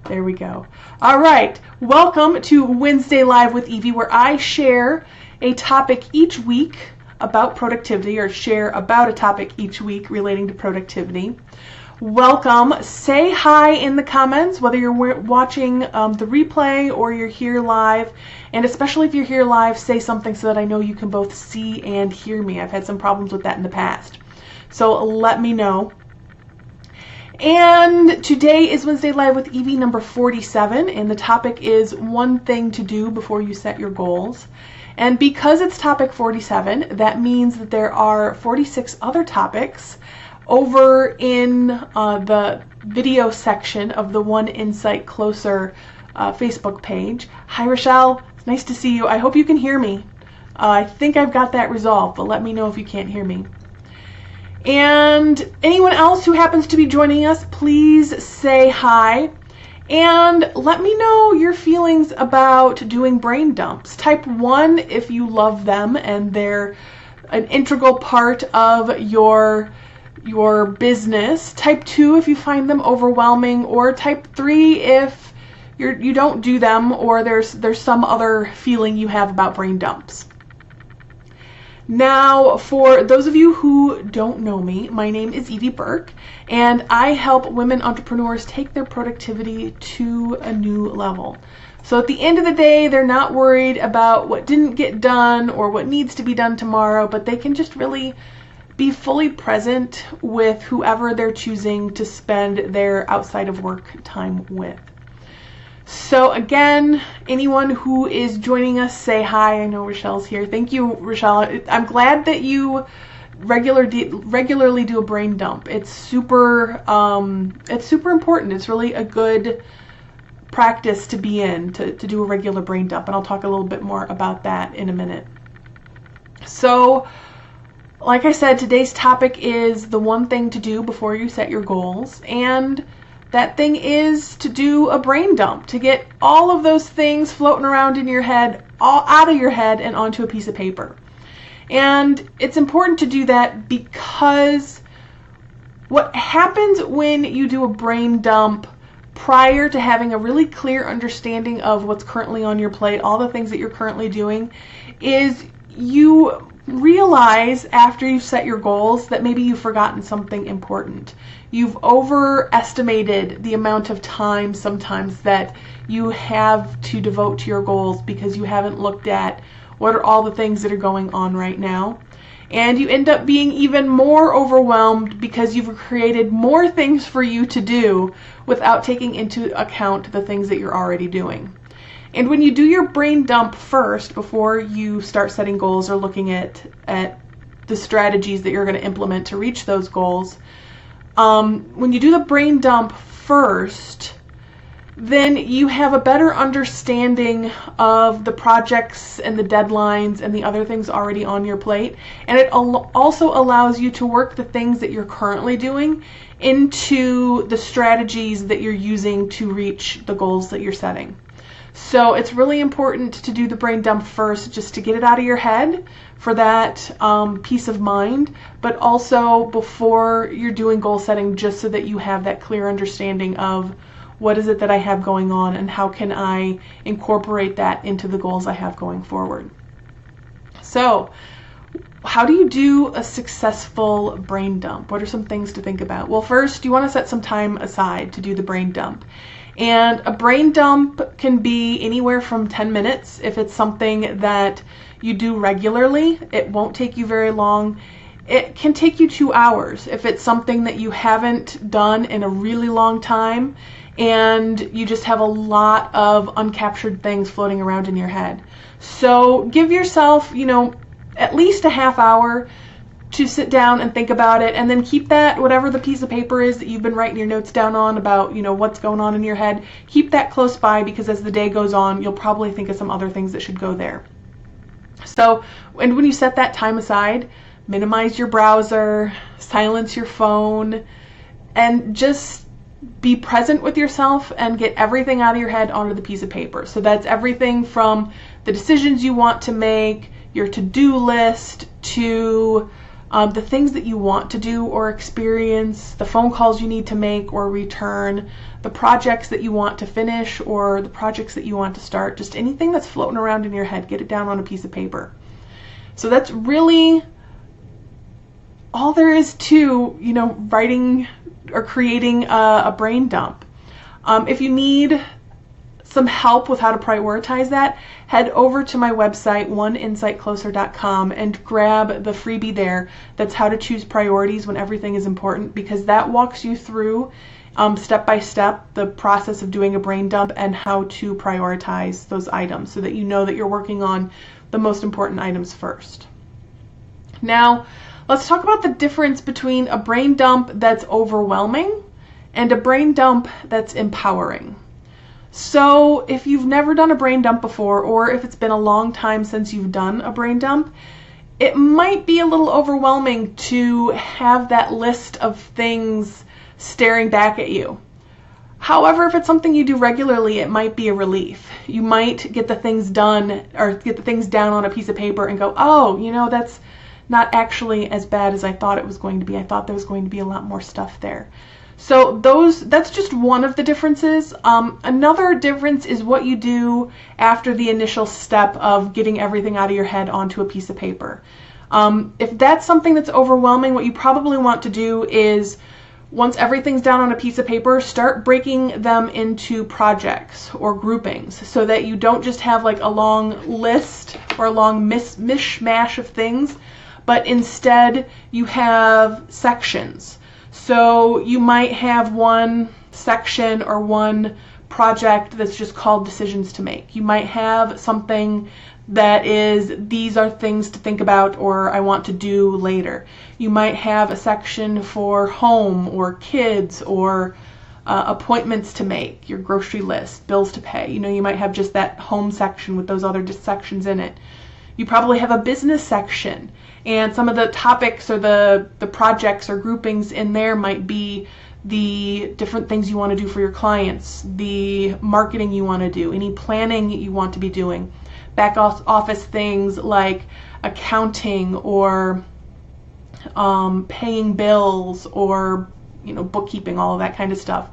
There we go. All right. Welcome to Wednesday Live with Evie, where I share a topic each week about productivity, or share about a topic each week relating to productivity. Welcome. Say hi in the comments, whether you're watching the replay or you're here live. And especially if you're here live, say something so that I know you can both see and hear me. I've had some problems with that in the past. So let me know. And today is Wednesday Live with Evie number 47, and the topic is one thing to do before you set your goals. And because it's topic 47, that means that there are 46 other topics over in the video section of the One Insight Closer Facebook page. Hi, Rochelle. It's nice to see you. I hope you can hear me. I think I've got that resolved, but let me know if you can't hear me. And anyone else who happens to be joining us, please say hi. And let me know your feelings about doing brain dumps. Type 1 if you love them and they're an integral part of your business. Type 2 if you find them overwhelming, or type 3 if you don't do them, or there's some other feeling you have about brain dumps. Now, for those of you who don't know me, my name is Evie Burke, and I help women entrepreneurs take their productivity to a new level. So at the end of the day, they're not worried about what didn't get done or what needs to be done tomorrow, but they can just really be fully present with whoever they're choosing to spend their outside of work time with. So again, anyone who is joining us, say hi. I know Rochelle's here. Thank you, Rochelle. I'm glad that you regularly do a brain dump. It's super important. It's really a good practice to be in, to do a regular brain dump. And I'll talk a little bit more about that in a minute. So, like I said, today's topic is the one thing to do before you set your goals. And that thing is to do a brain dump, to get all of those things floating around in your head, all out of your head and onto a piece of paper. And it's important to do that because what happens when you do a brain dump prior to having a really clear understanding of what's currently on your plate, all the things that you're currently doing, is you realize after you've set your goals that maybe you've forgotten something important. You've overestimated the amount of time sometimes that you have to devote to your goals because you haven't looked at what are all the things that are going on right now. And you end up being even more overwhelmed because you've created more things for you to do without taking into account the things that you're already doing. And when you do your brain dump first, before you start setting goals or looking at the strategies that you're going to implement to reach those goals, when you do the brain dump first, then you have a better understanding of the projects and the deadlines and the other things already on your plate. And it also allows you to work the things that you're currently doing into the strategies that you're using to reach the goals that you're setting. So it's really important to do the brain dump first, just to get it out of your head for that peace of mind, but also before you're doing goal setting, just so that you have that clear understanding of what is it that I have going on and how can I incorporate that into the goals I have going forward. So how do you do a successful brain dump? What are some things to think about? Well, first, you want to set some time aside to do the brain dump. And a brain dump can be anywhere from 10 minutes. If it's something that you do regularly, it won't take you very long. It can take you 2 hours if it's something that you haven't done in a really long time and you just have a lot of uncaptured things floating around in your head. So give yourself, at least a half hour to sit down and think about it, and then keep that, whatever the piece of paper is that you've been writing your notes down on about, what's going on in your head, keep that close by, because as the day goes on, you'll probably think of some other things that should go there. So, and when you set that time aside, minimize your browser, silence your phone, and just be present with yourself and get everything out of your head onto the piece of paper. So that's everything from the decisions you want to make, your to-do list, to the things that you want to do or experience, the phone calls you need to make or return, the projects that you want to finish or the projects that you want to start, just anything that's floating around in your head, get it down on a piece of paper. So that's really all there is to, writing or creating a brain dump. If you need some help with how to prioritize that, head over to my website, oneinsightcloser.com, and grab the freebie there that's how to choose priorities when everything is important, because that walks you through step by step the process of doing a brain dump and how to prioritize those items so that you know that you're working on the most important items first. Now, let's talk about the difference between a brain dump that's overwhelming and a brain dump that's empowering. So if you've never done a brain dump before, or if it's been a long time since you've done a brain dump, it might be a little overwhelming to have that list of things staring back at you. However, if it's something you do regularly, it might be a relief. You might get the things done or get the things down on a piece of paper and go, oh, that's not actually as bad as I thought it was going to be. I thought there was going to be a lot more stuff there. So that's just one of the differences. Another difference is what you do after the initial step of getting everything out of your head onto a piece of paper. If that's something that's overwhelming, what you probably want to do is, once everything's down on a piece of paper, start breaking them into projects or groupings so that you don't just have like a long list or a long mishmash of things, but instead you have sections. So you might have one section or one project that's just called decisions to make. You might have something that is, these are things to think about or I want to do later. You might have a section for home or kids or appointments to make, your grocery list, bills to pay. You might have just that home section with those other sections in it. You probably have a business section, and some of the topics or the projects or groupings in there might be the different things you want to do for your clients, the marketing you want to do, any planning you want to be doing, back office things like accounting or paying bills or bookkeeping, all of that kind of stuff.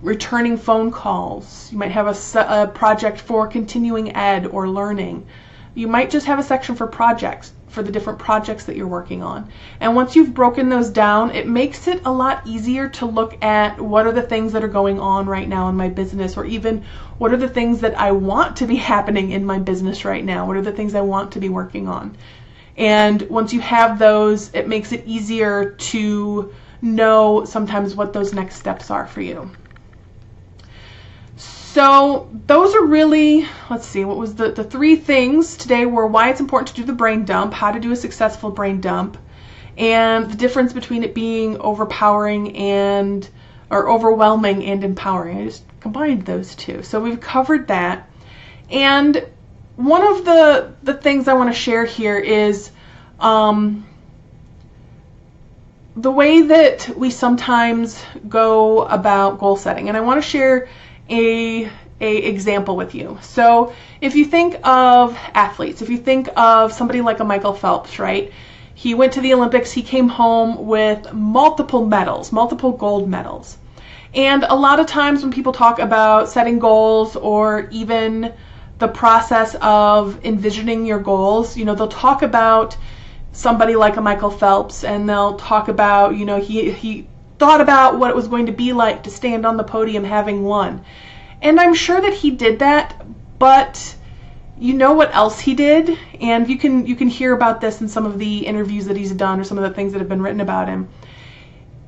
Returning phone calls. You might have a project for continuing ed or learning. You might just have a section for projects, for the different projects that you're working on. And once you've broken those down, it makes it a lot easier to look at what are the things that are going on right now in my business, or even what are the things that I want to be happening in my business right now. What are the things I want to be working on? And once you have those, it makes it easier to know sometimes what those next steps are for you. So those are really, let's see, what was the three things today were why it's important to do the brain dump, how to do a successful brain dump, and the difference between it being overwhelming and empowering. I just combined those two. So we've covered that. And one of the things I want to share here is the way that we sometimes go about goal setting. And I want to share a example with you. So if you think of athletes, if you think of somebody like a Michael Phelps, right? He went to the Olympics, he came home with multiple medals, multiple gold medals. And a lot of times when people talk about setting goals or even the process of envisioning your goals, they'll talk about somebody like a Michael Phelps, and they'll talk about, he thought about what it was going to be like to stand on the podium having won. And I'm sure that he did that, but you know what else he did? And you can hear about this in some of the interviews that he's done or some of the things that have been written about him.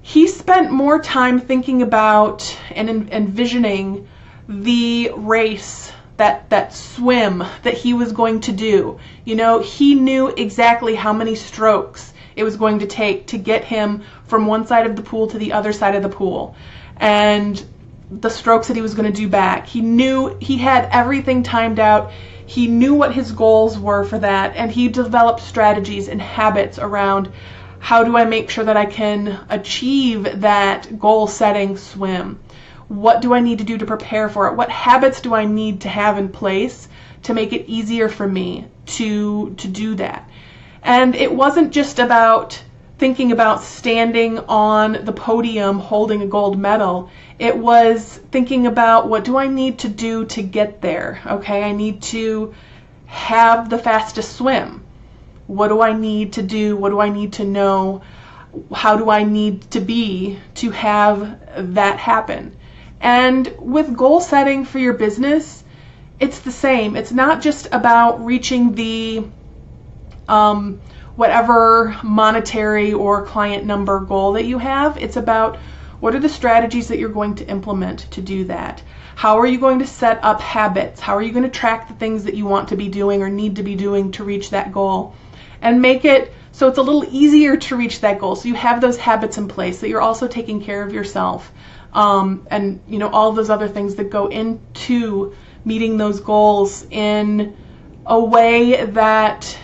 He spent more time thinking about and envisioning the race, that swim that he was going to do. He knew exactly how many strokes it was going to take to get him from one side of the pool to the other side of the pool, and the strokes that he was going to do back. He knew, he had everything timed out. He knew what his goals were for that, and he developed strategies and habits around how do I make sure that I can achieve that goal setting swim? What do I need to do to prepare for it? What habits do I need to have in place to make it easier for me to do that? And it wasn't just about thinking about standing on the podium holding a gold medal. It was thinking about, what do I need to do to get there? Okay, I need to have the fastest swim. What do I need to do? What do I need to know? How do I need to be to have that happen? And with goal setting for your business, it's the same. It's not just about reaching the whatever monetary or client number goal that you have. It's about, what are the strategies that you're going to implement to do that? How are you going to set up habits? How are you going to track the things that you want to be doing or need to be doing to reach that goal? And make it so it's a little easier to reach that goal. So you have those habits in place, that you're also taking care of yourself. And you know, all those other things that go into meeting those goals in a way that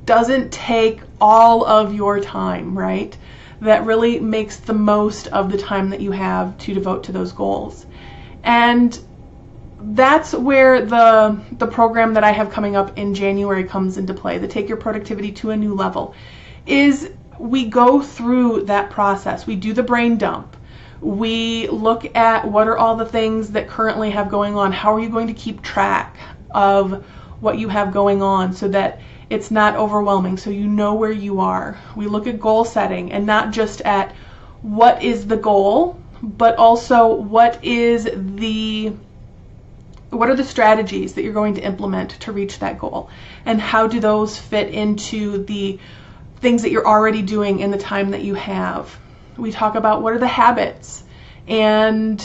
doesn't take all of your time, right? That really makes the most of the time that you have to devote to those goals. And that's where the program that I have coming up in January comes into play, the Take Your Productivity to a New Level, is we go through that process. We do the brain dump. We look at what are all the things that currently have going on. How are you going to keep track of what you have going on so that it's not overwhelming, so you know where you are. We look at goal setting, and not just at what is the goal, but also what are the strategies that you're going to implement to reach that goal, and how do those fit into the things that you're already doing in the time that you have. We talk about what are the habits and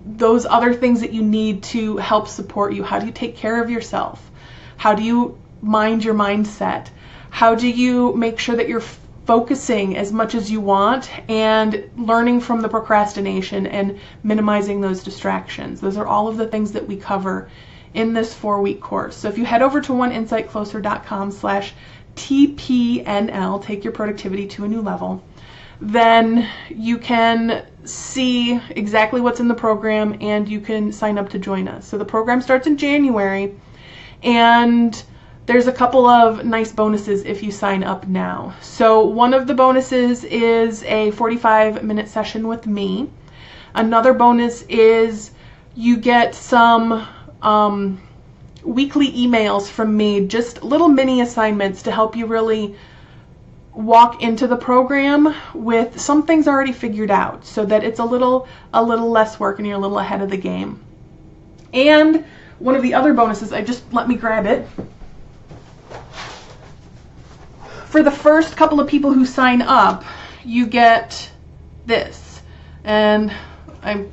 those other things that you need to help support you. How do you take care of yourself? How do you mind your mindset? How do you make sure that you're focusing as much as you want and learning from the procrastination and minimizing those distractions? Those are all of the things that we cover in this 4-week course. So if you head over to oneinsightcloser.com/TPNL, Take Your Productivity to a New Level, then you can see exactly what's in the program and you can sign up to join us. So the program starts in January, and there's a couple of nice bonuses if you sign up now. So one of the bonuses is a 45-minute session with me. Another bonus is you get some weekly emails from me, just little mini assignments to help you really walk into the program with some things already figured out, so that it's a little less work and you're a little ahead of the game. And one of the other bonuses, let me grab it. For the first couple of people who sign up, you get this. And I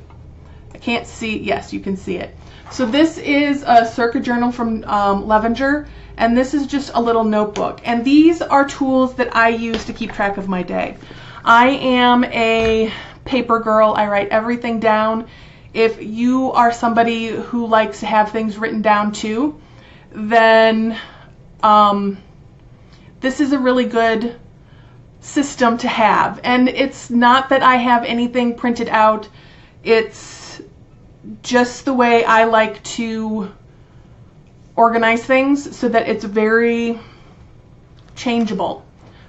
can't see, yes, you can see it. So this is a Circa journal from Levenger, and this is just a little notebook. And these are tools that I use to keep track of my day. I am a paper girl. I write everything down. If you are somebody who likes to have things written down too, then this is a really good system to have. And it's not that I have anything printed out. It's just the way I like to organize things so that it's very changeable.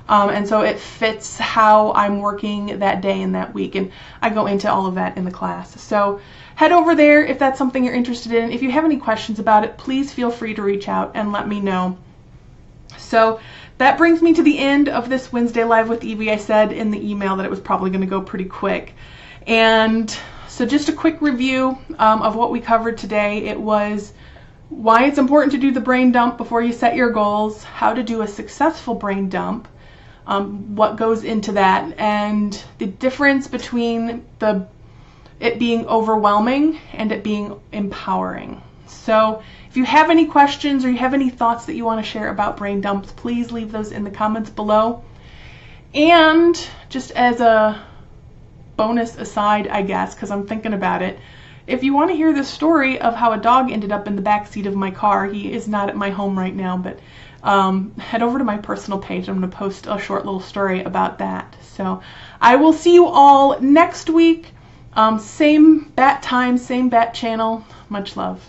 And so it fits how I'm working that day and that week. And I go into all of that in the class. So head over there if that's something you're interested in. If you have any questions about it, please feel free to reach out and let me know. So that brings me to the end of this Wednesday Live with Evie. I said in the email that it was probably going to go pretty quick. And so just a quick review of what we covered today. It was why it's important to do the brain dump before you set your goals, how to do a successful brain dump, what goes into that, and the difference between it being overwhelming and it being empowering. So if you have any questions or you have any thoughts that you want to share about brain dumps, please leave those in the comments below. And just as a bonus aside, I guess, because I'm thinking about it, if you want to hear the story of how a dog ended up in the back seat of my car, he is not at my home right now, but head over to my personal page. I'm going to post a short little story about that. So I will see you all next week. Same bat time, same bat channel. Much love.